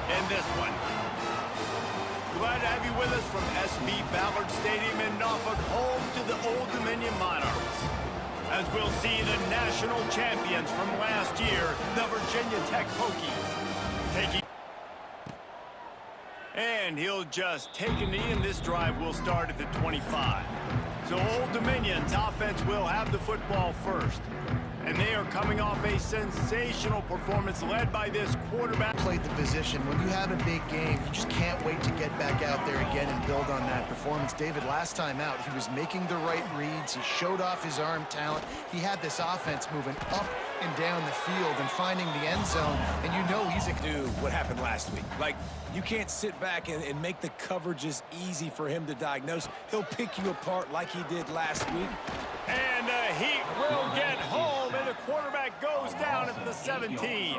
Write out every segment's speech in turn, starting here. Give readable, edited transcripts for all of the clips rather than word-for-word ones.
in this one. Glad to have you with us from SB Ballard Stadium in Norfolk, home to the Old Dominion Monarchs. As we'll see the national champions from last year, the Virginia Tech Hokies, taking... And he'll just take a knee, and this drive will start at the 25. So Old Dominion's offense will have the football first. And they are coming off a sensational performance led by this quarterback. Played the position. When you have a big game, you just can't wait to get back out there again and build on that performance. David, last time out, he was making the right reads. He showed off his arm talent. He had this offense moving up and down the field and finding the end zone. And you know he's a... Do what happened last week. Like, you can't sit back and make the coverages easy for him to diagnose. He'll pick you apart like he did last week. And the Heat will get home, and the quarterback goes down at the 17.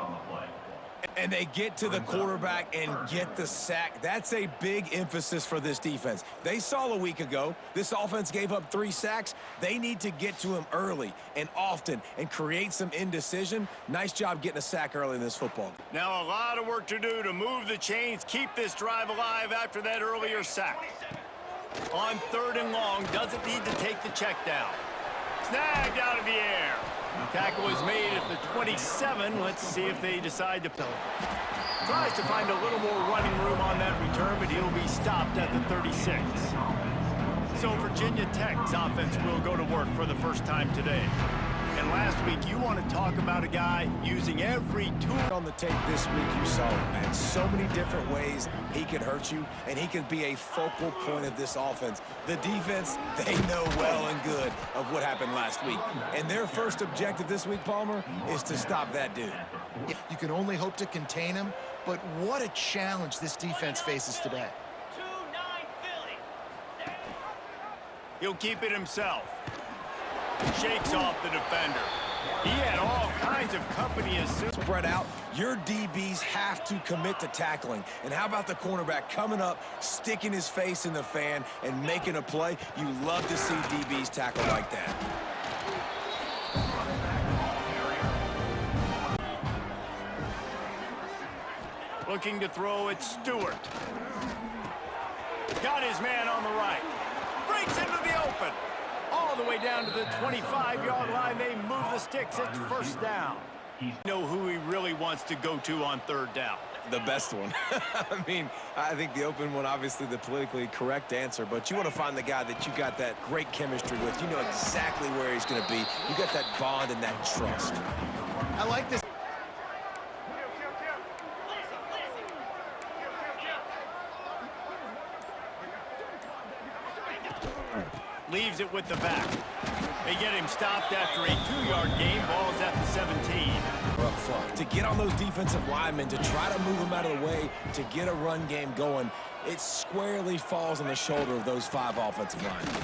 And they get to the quarterback and get the sack. That's a big emphasis for this defense. They saw a week ago, this offense gave up 3 sacks. They need to get to him early and often and create some indecision. Nice job getting a sack early in this football. Now a lot of work to do to move the chains, keep this drive alive after that earlier sack. On 3rd and long, doesn't need to take the check down. Snagged out of the air. Tackle is made at the 27. Let's see if they decide to... Tries to find a little more running room on that return, but he'll be stopped at the 36. So Virginia Tech's offense will go to work for the first time today. And last week, you want to talk about a guy using every tool. On the tape this week, you saw it, man. So many different ways he could hurt you, and he could be a focal point of this offense. The defense, they know well and good of what happened last week. And their first objective this week, Palmer, is to stop that dude. You can only hope to contain him, but what a challenge this defense faces today. He'll keep it himself. Shakes off the defender. He had all kinds of company as soon. Spread out. Your DBs have to commit to tackling. And how about the cornerback coming up, sticking his face in the fan, and making a play? You love to see DBs tackle like that. Looking to throw at Stewart. Got his man on the right. Breaks into the open. All the way down to the 25-yard line. They move the sticks. It's first down. You know who he really wants to go to on 3rd down. The best one. I mean, I think the open one, obviously the politically correct answer, but you want to find the guy that you got that great chemistry with. You know exactly where he's going to be. You got that bond and that trust. I like this. Leaves it with the back. They get him stopped after a 2-yard gain. Ball's at the 17. Up front. To get on those defensive linemen, to try to move them out of the way, to get a run game going, it squarely falls on the shoulder of those 5 offensive linemen.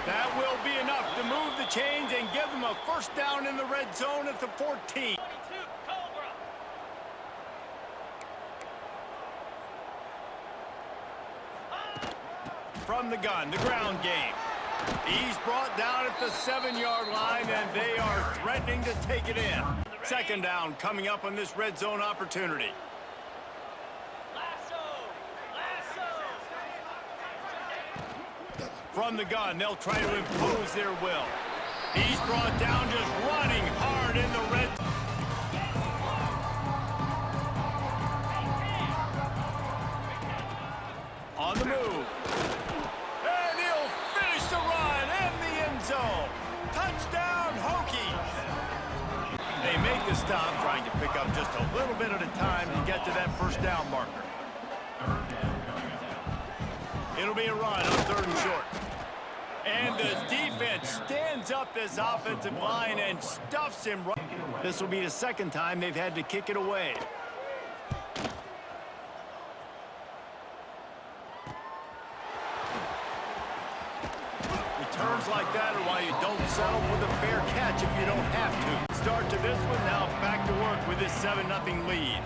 That will be enough to move the chains and give them a first down in the red zone at the 14. From the gun, the ground game. He's brought down at the 7-yard line, and they are threatening to take it in. 2nd down coming up on this red zone opportunity. From the gun, they'll try to impose their will. He's brought down just running hard in the red zone. On the move. And he'll finish the run in the end zone. Touchdown, Hokies. They make the stop, trying to pick up just a little bit at a time to get to that first down marker. It'll be a run on 3rd and short. And the defense stands up this offensive line and stuffs him right. This will be the 2nd time they've had to kick it away. Returns like that are why you don't settle for the fair catch if you don't have to. Start to this one, now back to work with this 7-0 lead.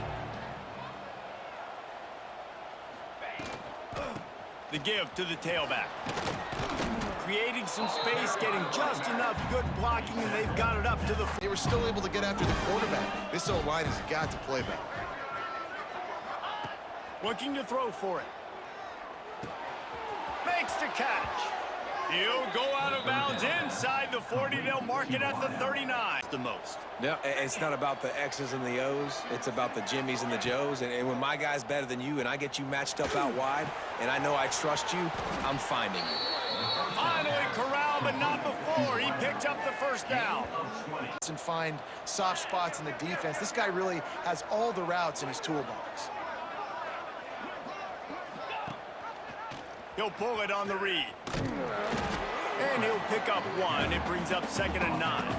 The give to the tailback. Creating some space, getting just enough good blocking, and they've got it up to the... They were still able to get after the quarterback. This O-line has got to play better. Looking to throw for it. Makes the catch. He'll go out of bounds inside the 40. They'll mark it at the 39. The most. No, it's not about the X's and the O's. It's about the Jimmies and the Joes. And when my guy's better than you and I get you matched up out wide and I know I trust you, I'm finding you. Finally corralled, but not before. He picked up the first down. And find soft spots in the defense. This guy really has all the routes in his toolbox. He'll pull it on the read. And he'll pick up one. It brings up 2nd and 9.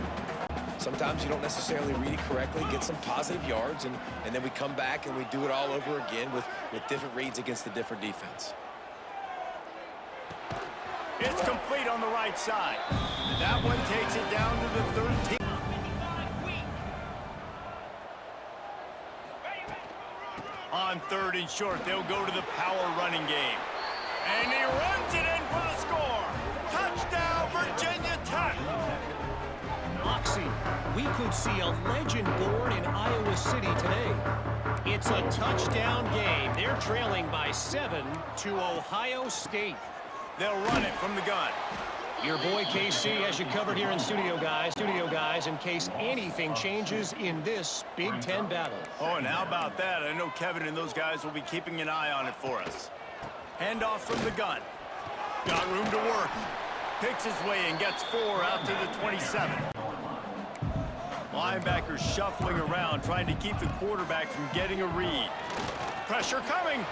Sometimes you don't necessarily read it correctly, get some positive yards, and then we come back and we do it all over again with different reads against the different defense. It's complete on the right side. That one takes it down to the 13. On 3rd and short, they'll go to the power running game. And he runs it in for the score. Touchdown, Virginia Tech. Moxie, we could see a legend born in Iowa City today. It's a touchdown game. They're trailing by 7 to Ohio State. They'll run it from the gun. Your boy KC has you covered here in studio, guys, in case anything changes in this Big Ten battle. Oh, and how about that? I know Kevin and those guys will be keeping an eye on it for us. Handoff from the gun. Got room to work. Picks his way and gets 4 out to the 27. Linebackers shuffling around, trying to keep the quarterback from getting a read. Pressure coming.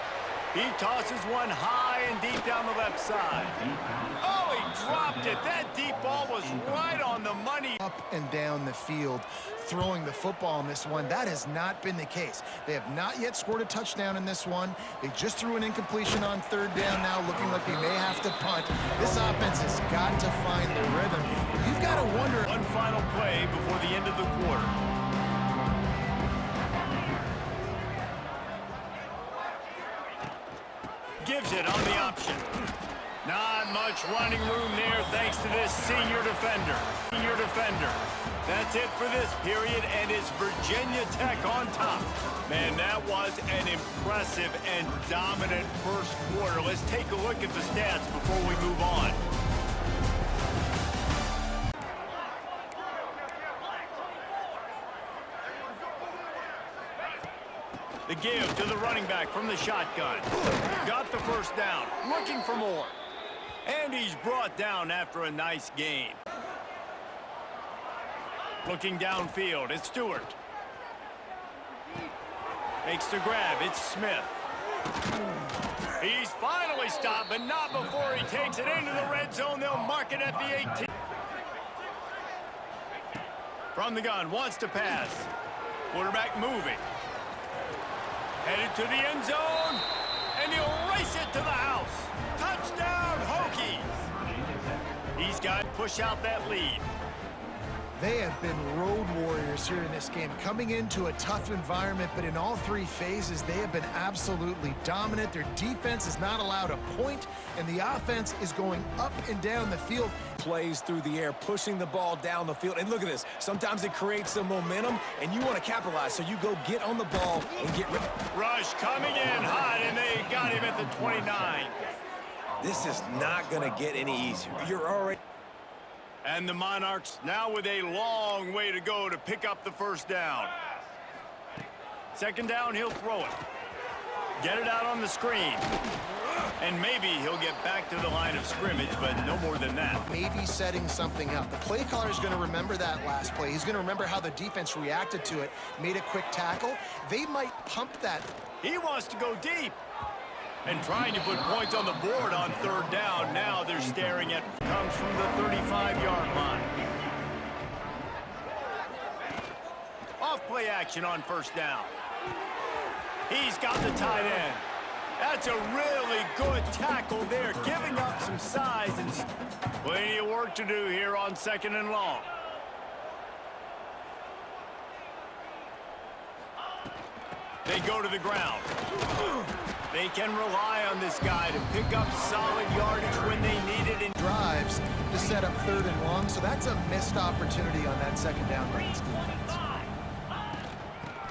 He tosses one high and deep down the left side. Oh, he dropped it. That deep ball was right on the money. Up and down the field, throwing the football in this one. That has not been the case. They have not yet scored a touchdown in this one. They just threw an incompletion on 3rd down now, looking like they may have to punt. This offense has got to find the rhythm. You've got to wonder. One final play before the end of the quarter. Gives it on the option. Not much running room there thanks to this senior defender. That's it for this period, and it's Virginia Tech on top. Man, that was an impressive and dominant first quarter. Let's take a look at the stats before we move on. The give to the running back from the shotgun. Got the first down, looking for more. And he's brought down after a nice gain. Looking downfield, it's Stewart. Makes the grab, it's Smith. He's finally stopped, but not before he takes it into the red zone. They'll mark it at the 18. From the gun, wants to pass. Quarterback moving. Headed to the end zone, and he'll race it to the house. Touchdown, Hokies. He's got to push out that lead. They have been road warriors here in this game, coming into a tough environment, but in all 3 phases, they have been absolutely dominant. Their defense is not allowed a point, and the offense is going up and down the field. Plays through the air, pushing the ball down the field. And look at this. Sometimes it creates some momentum, and you want to capitalize, so you go get on the ball and get rid. Rush coming in hot, and they got him at the 29. This is not going to get any easier. You're already... And the Monarchs now with a long way to go to pick up the first down. 2nd down, he'll throw it. Get it out on the screen. And maybe he'll get back to the line of scrimmage, but no more than that. Maybe setting something up. The play caller is going to remember that last play. He's going to remember how the defense reacted to it, made a quick tackle. They might pump that. He wants to go deep. And trying to put points on the board on 3rd down. Now they're staring at comes from the 35-yard line. Off play action on 1st down. He's got the tight end. That's a really good tackle there, giving up some size and plenty of work to do here on 2nd and long. They go to the ground. They can rely on this guy to pick up solid yardage when they need it in drives to set up 3rd and long, so that's a missed opportunity on that 2nd down by this defense.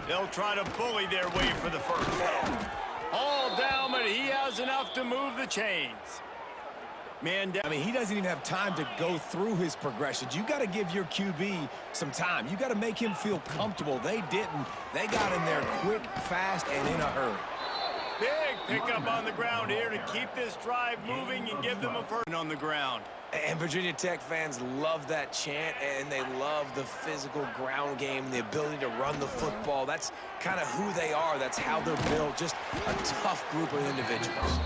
They'll try to bully their way for the first. All does enough to move the chains. Man down. I mean, he doesn't even have time to go through his progressions. You got to give your QB some time. You got to make him feel comfortable. They didn't. They got in there quick, fast, and in a hurry. Big pickup on the ground here to keep this drive moving and give them a first on the ground. And Virginia Tech fans love that chant, and they love the physical ground game, the ability to run the football. That's kind of who they are. That's how they're built. Just a tough group of individuals.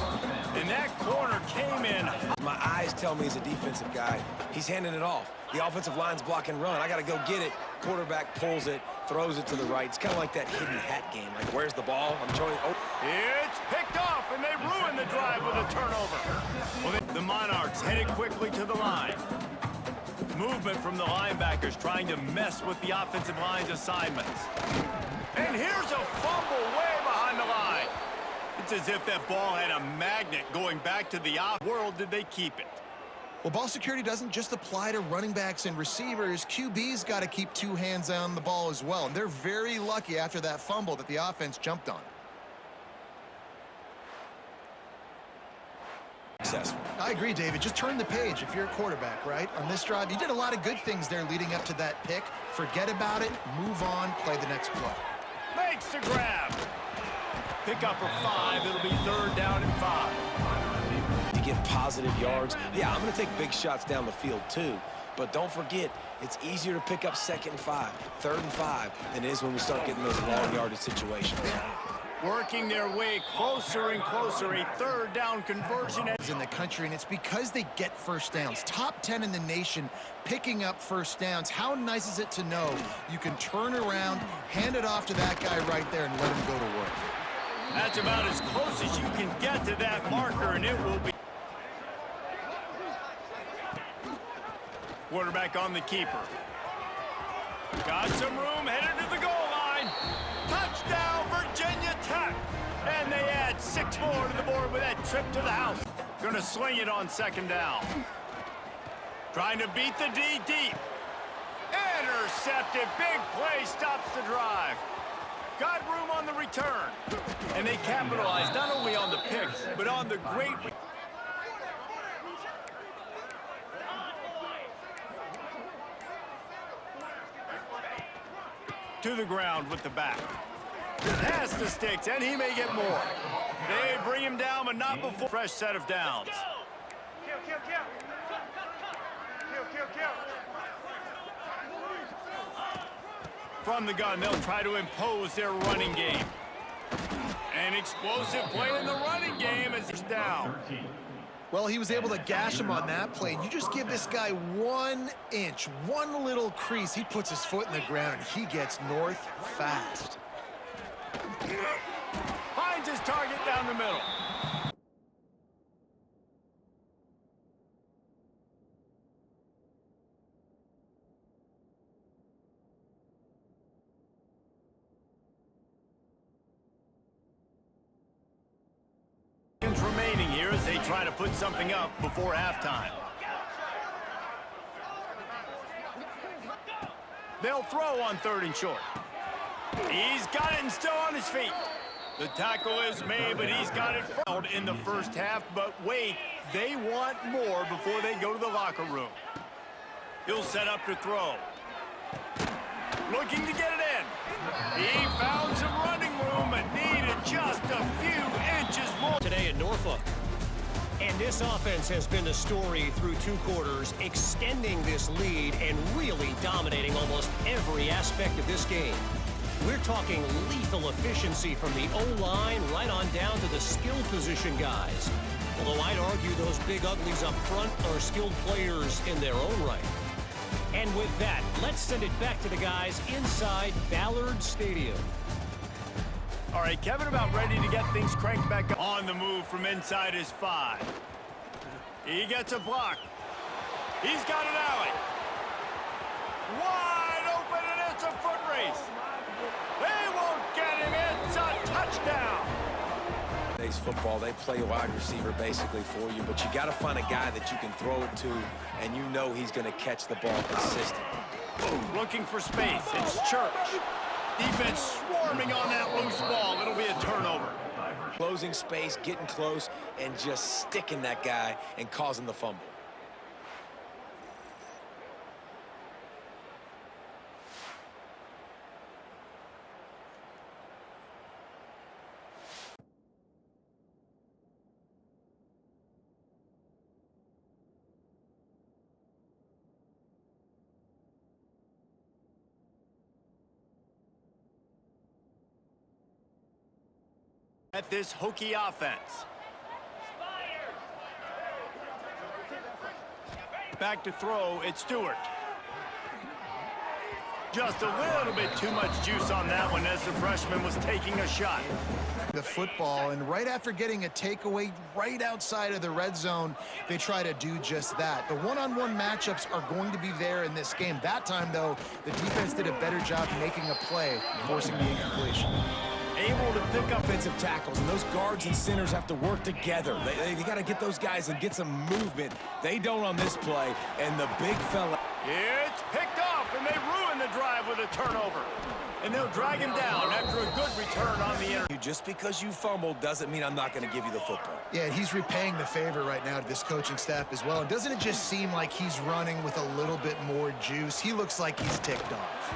And that corner came in. My eyes tell me he's a defensive guy. He's handing it off. The offensive line's block and run. I got to go get it. Quarterback pulls it, throws it to the right. It's kind of like that hidden hat game. Like, where's the ball? I'm throwing. Oh. It's picked off, and they ruin the drive with a turnover. Well, the Monarchs headed quickly to the line. Movement from the linebackers trying to mess with the offensive line's assignments. And here's a fumble way behind the line. It's as if that ball had a magnet going back to the off world. Did they keep it? Well, ball security doesn't just apply to running backs and receivers. QB's got to keep two hands on the ball as well. And they're very lucky after that fumble that the offense jumped on. Successful. I agree, David. Just turn the page if you're a quarterback, right? On this drive, you did a lot of good things there leading up to that pick. Forget about it, move on, play the next play. Makes the grab. Pick up a 5. It'll be 3rd down and 5. To get positive yards. Yeah, I'm going to take big shots down the field too. But don't forget, it's easier to pick up 2nd and 5, 3rd and 5 than it is when we start getting those long yardage situations. Working their way closer and closer. A 3rd down conversion. In the country, and it's because they get first downs. Top 10 in the nation picking up first downs. How nice is it to know you can turn around, hand it off to that guy right there, and let him go to work? That's about as close as you can get to that marker, and it will be. Quarterback on the keeper. Got some room, headed to the goal line. Touchdown, Virginia Tech. And they add 6 more to the board with that trip to the house. Gonna sling it on 2nd down. Trying to beat the D deep. Intercepted. Big play stops the drive. Got room on the return. And they capitalized not only on the pick, but on the great... to the ground with the back. Pass the sticks, and he may get more. They bring him down, but not before. Fresh set of downs. From the gun, they'll try to impose their running game. An explosive play in the running game is down. Well, he was able to gash him on that play. You just give this guy 1 inch, one little crease. He puts his foot in the ground, and he gets north fast. Finds his target down the middle. Remaining here as they try to put something up before halftime. They'll throw on 3rd and short. He's got it and still on his feet. The tackle is made, but he's got it fouled in the first half. But wait, they want more before they go to the locker room. He'll set up to throw. Looking to get it in. He found some running room and needed just a few inches more. Today in Norfolk. And this offense has been the story through 2 quarters, extending this lead and really dominating almost every aspect of this game. We're talking lethal efficiency from the O-line right on down to the skill position guys. Although I'd argue those big uglies up front are skilled players in their own right. And with that, let's send it back to the guys inside Ballard Stadium. All right, Kevin about ready to get things cranked back up. On the move from inside his 5. He gets a block. He's got an alley. Wide open, and it's a foot race. They won't get him. It's a touchdown. Today's football, they play wide receiver basically for you, but you got to find a guy that you can throw it to, and you know he's going to catch the ball consistently. Looking for space. It's Church. Defense swarming on that loose ball. It'll be a turnover. Closing space, getting close, and just sticking that guy and causing the fumble. At this Hokie offense. Back to throw, it's Stewart. Just a little bit too much juice on that one as the freshman was taking a shot. The football, and right after getting a takeaway right outside of the red zone, they try to do just that. The one-on-one matchups are going to be there in this game. That time, though, the defense did a better job making a play, forcing the incompletion. Able to pick up offensive tackles, and those guards and centers have to work together. They got to get those guys and get some movement. They don't on this play, and the big fella. It's picked off, and they ruin the drive with a turnover. And they'll drag him down after a good return on the interception. Just because you fumbled doesn't mean I'm not going to give you the football. Yeah, he's repaying the favor right now to this coaching staff as well. And doesn't it just seem like he's running with a little bit more juice? He looks like he's ticked off.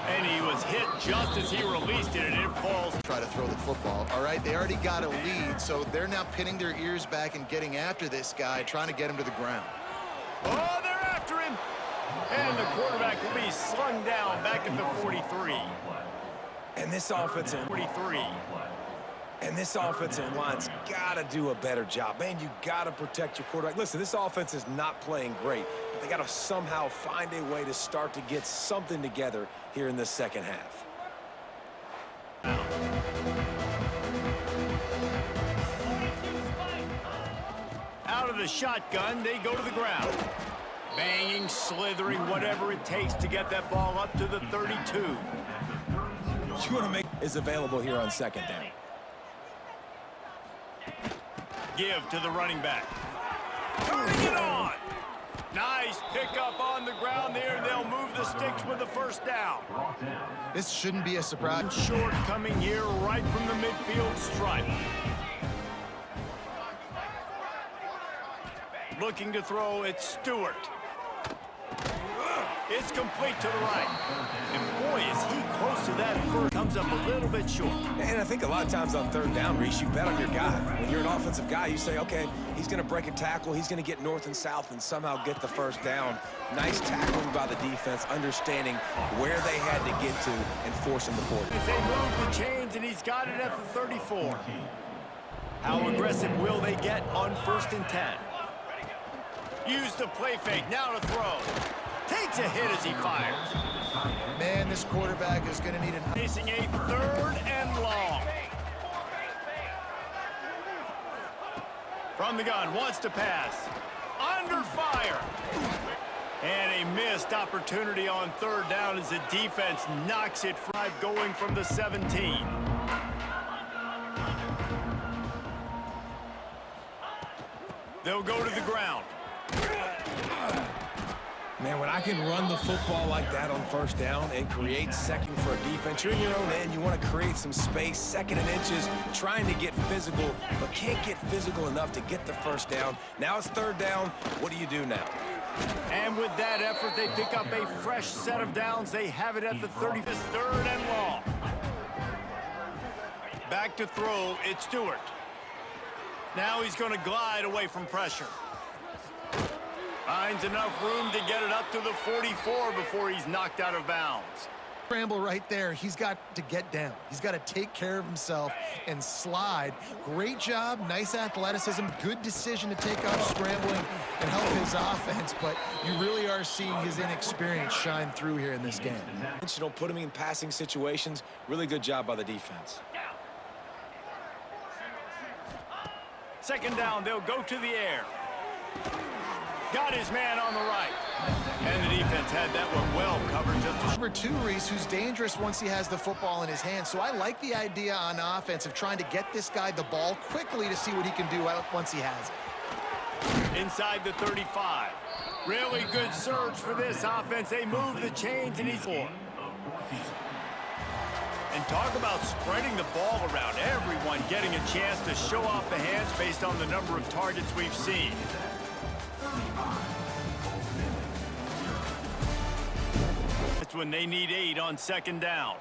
And he was hit just as he released it, and it falls. Try to throw the football. All right, they already got a lead, so they're now pinning their ears back and getting after this guy, trying to get him to the ground. Oh, they're after him. And the quarterback will be slung down back at the 43. And this offensive 43. And this offensive line's got to do a better job. Man, you got to protect your quarterback. Listen, this offense is not playing great, but they got to somehow find a way to start to get something together here in the second half. Out of the shotgun, they go to the ground. Banging, slithering, whatever it takes to get that ball up to the 32. You want to make is available here on second down. Give to the running back. Turning it on. Nice pickup on the ground there. They'll move the sticks with the first down. This shouldn't be a surprise. Short coming here right from the midfield stripe. Looking to throw, it's Stewart. It's complete to the right. And boy, is he close to that first. Comes up a little bit short. And I think a lot of times on third down, Reese, you bet on your guy. When you're an offensive guy, you say, okay, he's going to break a tackle. He's going to get north and south and somehow get the first down. Nice tackling by the defense, understanding where they had to get to and forcing the fourth. As they move the chains, and he's got it at the 34. How aggressive will they get on 1st and 10? Use the play fake, now to throw. Takes a hit as he fires. Man, this quarterback is going to need a... Facing a 3rd and long. From the gun, wants to pass. Under fire. And a missed opportunity on 3rd down as the defense knocks it 5 going from the 17. They'll go to the ground. Man, when I can run the football like that on 1st down and create second for a defense, you're in your own end. You want to create some space, 2nd and inches, trying to get physical, but can't get physical enough to get the 1st down. Now it's 3rd down. What do you do now? And with that effort, they pick up a fresh set of downs. They have it at the 30. This 3rd and long. Back to throw, it's Stewart. Now he's going to glide away from pressure. Finds enough room to get it up to the 44 before he's knocked out of bounds. Scramble right there. He's got to get down. He's got to take care of himself and slide. Great job, nice athleticism, good decision to take off scrambling and help his offense, but you really are seeing his inexperience shine through here in this game. You don't put him in passing situations. Really good job by the defense. 2nd down, they'll go to the air. Got his man on the right. And the defense had that one well covered. Number 2, Reese, who's dangerous once he has the football in his hands. So I like the idea on offense of trying to get this guy the ball quickly to see what he can do once he has it. Inside the 35. Really good surge for this offense. They move the chains and he's 4. And talk about spreading the ball around. Everyone getting a chance to show off the hands based on the number of targets we've seen. That's when they need 8 on second down.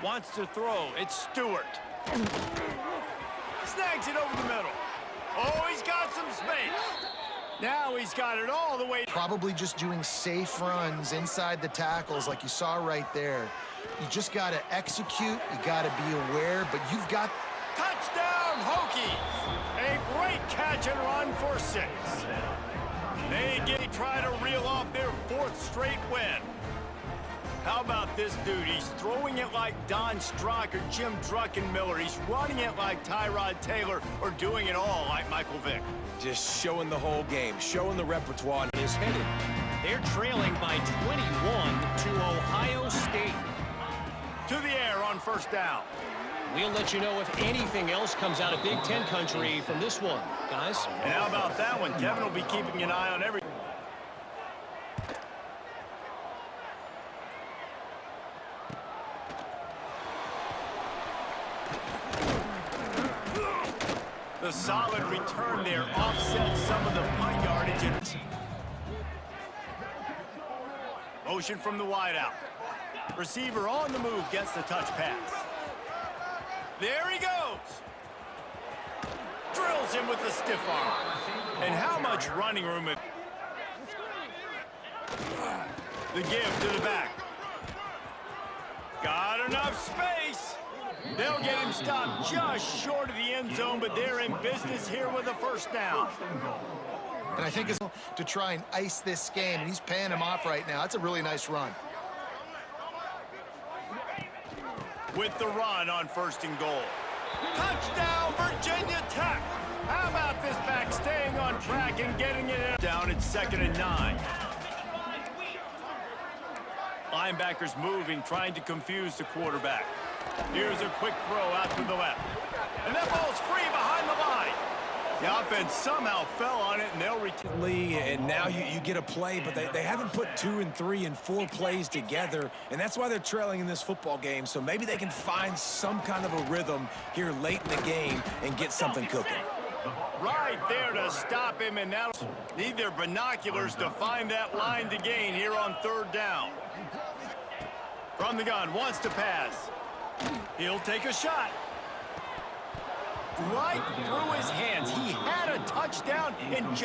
Wants to throw. It's Stewart. Snags it over the middle. Oh, he's got some space. Now he's got it all the way. Probably just doing safe runs inside the tackles like you saw right there. You just got to execute. You got to be aware, but you've got... Touchdown, Hokies! A great catch and run for 6. They try to reel off their 4th straight win. How about this dude? He's throwing it like Don Strock or Jim Druckenmiller. He's running it like Tyrod Taylor or doing it all like Michael Vick. Just showing the whole game, showing the repertoire. Is headed. They're trailing by 21 to Ohio State. To the air on first down. We'll let you know if anything else comes out of Big Ten country from this one, guys. And how about that one? Kevin will be keeping an eye on every... The solid return there offsets some of the punt yardage. Motion from the wideout. Receiver on the move gets the touch pass. There he goes. Drills him with the stiff arm. And how much running room it... The give to the back. Got enough space. They'll get him stopped just short of the end zone, but they're in business here with a first down. And I think it's to try and ice this game, and he's paying him off right now. That's a really nice run. With the run on first and goal. Touchdown, Virginia Tech. How about this back staying on track and getting it down at 2nd and 9. Linebackers moving, trying to confuse the quarterback. Here's a quick throw out to the left. And that ball's free behind the line. The offense somehow fell on it, and they'll retain. And now you get a play, but they haven't put 2 and 3 and 4 plays together, and that's why they're trailing in this football game. So maybe they can find some kind of a rhythm here late in the game and get something cooking. Right there to stop him, and now need their binoculars to find that line to gain here on 3rd down. From the gun, wants to pass. He'll take a shot. Right through his hands. He had a touchdown and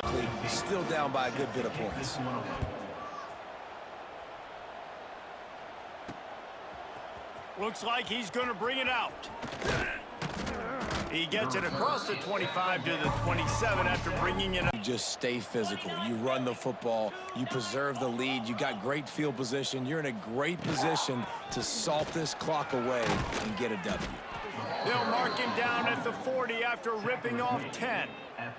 still down by a good bit of points. Looks like he's going to bring it out. He gets it across the 25 to the 27 after bringing it up. You just stay physical. You run the football. You preserve the lead. You got great field position. You're in a great position to salt this clock away and get a W. They'll mark him down at the 40 after ripping off 10. At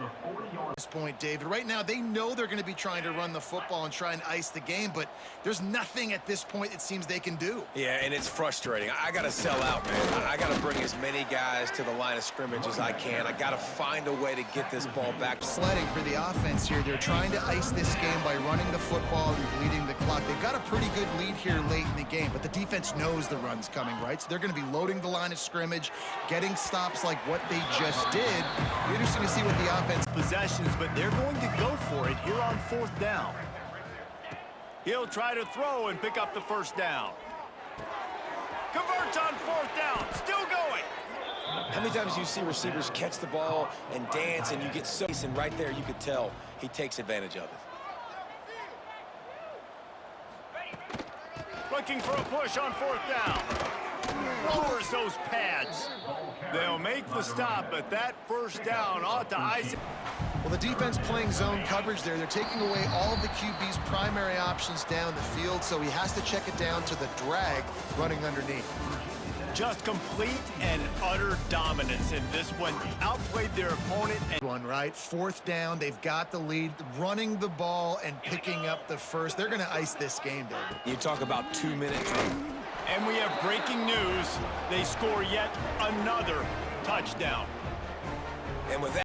this point, David, right now they know they're going to be trying to run the football and try and ice the game, but there's nothing at this point it seems they can do. Yeah, and it's frustrating. I got to sell out, man. I got to bring as many guys to the line of scrimmage as I can. I got to find a way to get this ball back. Sledding for the offense here. They're trying to ice this game by running the football and bleeding the clock. They've got a pretty good lead here late in the game, but the defense knows the run's coming, right? So they're going to be loading the line of scrimmage, getting stops like what they just did. It'll be interesting to see what the offense possessions, but they're going to go for it here on 4th down. He'll try to throw and pick up the first down. Converts on 4th down, still going. How many times do you see receivers catch the ball and dance, and you get so, and right there you could tell he takes advantage of it. Looking for a push on 4th down. Lowers those pads. They'll make the stop, but that first down ought to ice it. Well, the defense playing zone coverage there. They're taking away all of the QB's primary options down the field, so he has to check it down to the drag running underneath. Just complete and utter dominance in this one. Outplayed their opponent. And one, right? 4th down. They've got the lead. Running the ball and picking up the first. They're going to ice this game, David. You talk about 2 minutes. And we have breaking news. They score yet another touchdown. And with that,